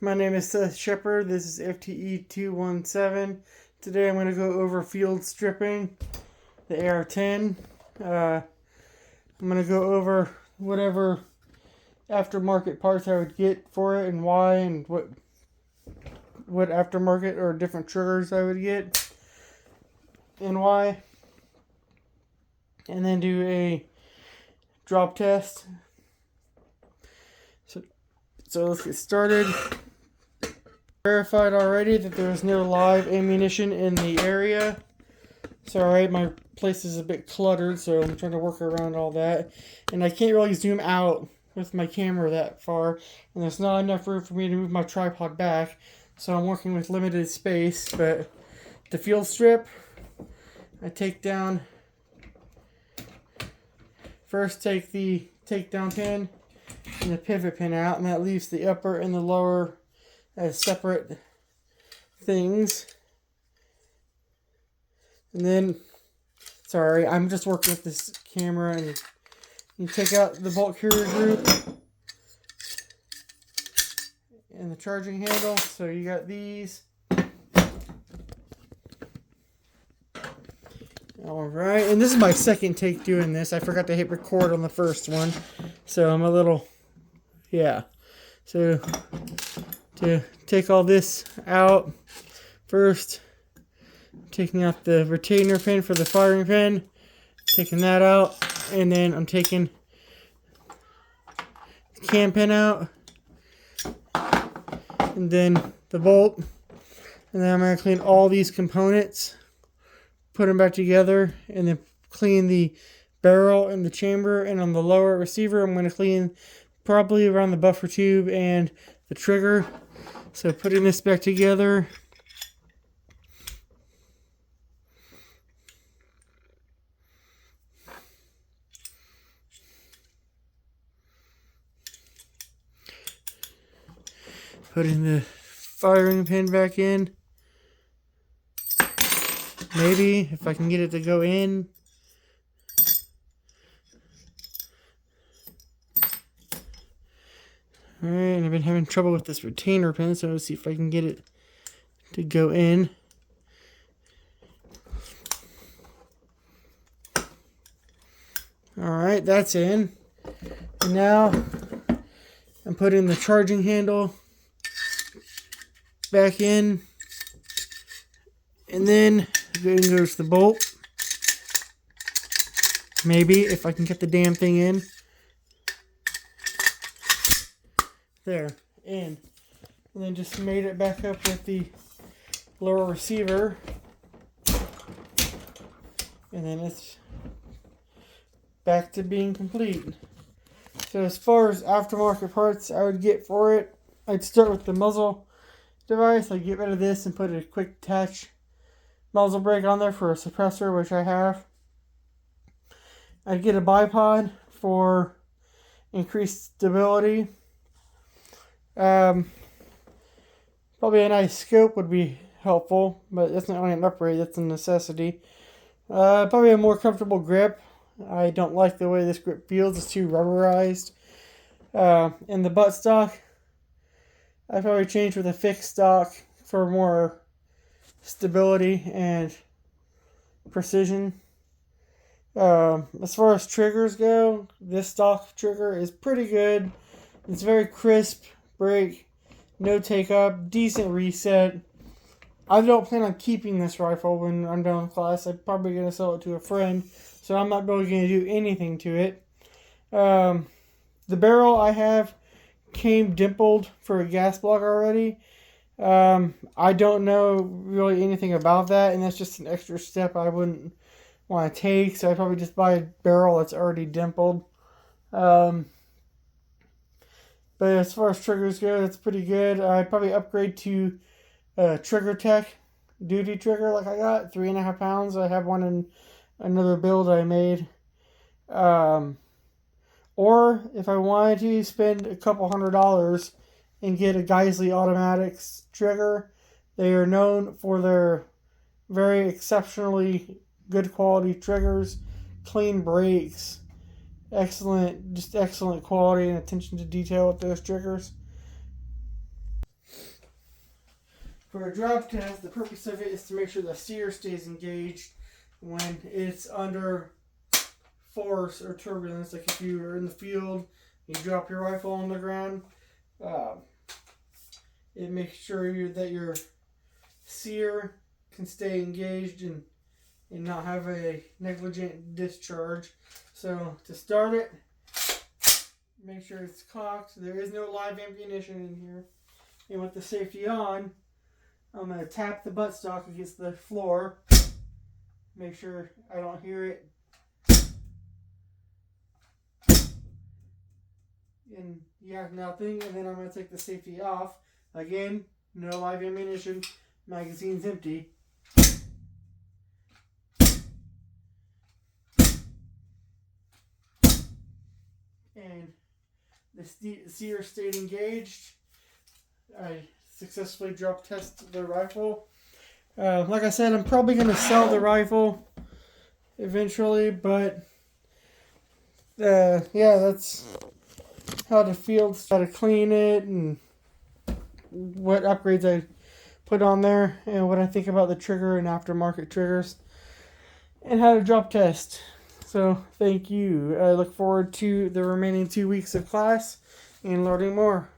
My name is Seth Shepard. This is FTE217. Today I'm going to go over field stripping, the AR-10. I'm going to go over whatever aftermarket parts I would get for it and why, and what aftermarket or different triggers I would get and why. And then do a drop test. So let's get started. Verified already that there's no live ammunition in the area. Sorry, my place is a bit cluttered, so I'm trying to work around all that. And I can't really zoom out with my camera that far, and there's not enough room for me to move my tripod back, so I'm working with limited space. But the field strip, I take down, first take the takedown pin and the pivot pin out, and that leaves the upper and the lower as separate things. And then, sorry, I'm just working with this camera, and you take out the bolt carrier group and the charging handle. So you got these. Alright, and this is my second take doing this. I forgot to hit record on the first one, so I'm a little, yeah. So to take all this out, first taking out the retainer pin for the firing pin, taking that out, and then I'm taking the cam pin out, and then the bolt, and then I'm going to clean all these components, put them back together, and then clean the barrel and the chamber. And on the lower receiver, I'm going to clean probably around the buffer tube and the trigger. So putting this back together, putting the firing pin back in. Maybe, if I can get it to go in. Alright, I've been having trouble with this retainer pin, so let's see if I can get it to go in. Alright, that's in. And now, I'm putting the charging handle back in. And then goes the bolt. Maybe, if I can get the damn thing in. There, in. And then just made it back up with the lower receiver. And then it's back to being complete. So as far as aftermarket parts I would get for it, I'd start with the muzzle device. I'd get rid of this and put a quick attach muzzle brake on there for a suppressor, which I have. I'd get a bipod for increased stability. Probably a nice scope would be helpful, but that's not only an upgrade, that's a necessity. Probably a more comfortable grip. I don't like the way this grip feels, it's too rubberized. And the buttstock, I'd probably change with a fixed stock for more stability and precision. As far as triggers go, this stock trigger is pretty good. It's very crisp break, no take up, decent reset. I don't plan on keeping this rifle when I'm done with class. I'm probably going to sell it to a friend, so I'm not really going to do anything to it. The barrel I have came dimpled for a gas block already. I don't know really anything about that, and that's just an extra step I wouldn't want to take, so I'd probably just buy a barrel that's already dimpled. But as far as triggers go, that's pretty good. I'd probably upgrade to Trigger Tech duty trigger like I got, 3.5 pounds. I have one in another build I made. Or if I wanted to spend a couple $100 and get a Geisley Automatics trigger. They are known for their very exceptionally good quality triggers, clean brakes, excellent quality and attention to detail with those triggers. For a drop test, the purpose of it is to make sure the sear stays engaged when it's under force or turbulence. Like if you are in the field, you drop your rifle on the ground, it makes sure that your sear can stay engaged and not have a negligent discharge. So to start it, make sure it's cocked. There is no live ammunition in here. And with the safety on, I'm going to tap the buttstock against the floor. Make sure I don't hear it. And yeah, nothing. And then I'm going to take the safety off. Again, no live ammunition. Magazine's empty. And the sear stayed engaged. I successfully drop test the rifle. Like I said, I'm probably going to sell the rifle eventually, but yeah, that's how the field's how to clean it and what upgrades I put on there and what I think about the trigger and aftermarket triggers and how to drop test. So thank you. I look forward to the remaining 2 weeks of class and learning more.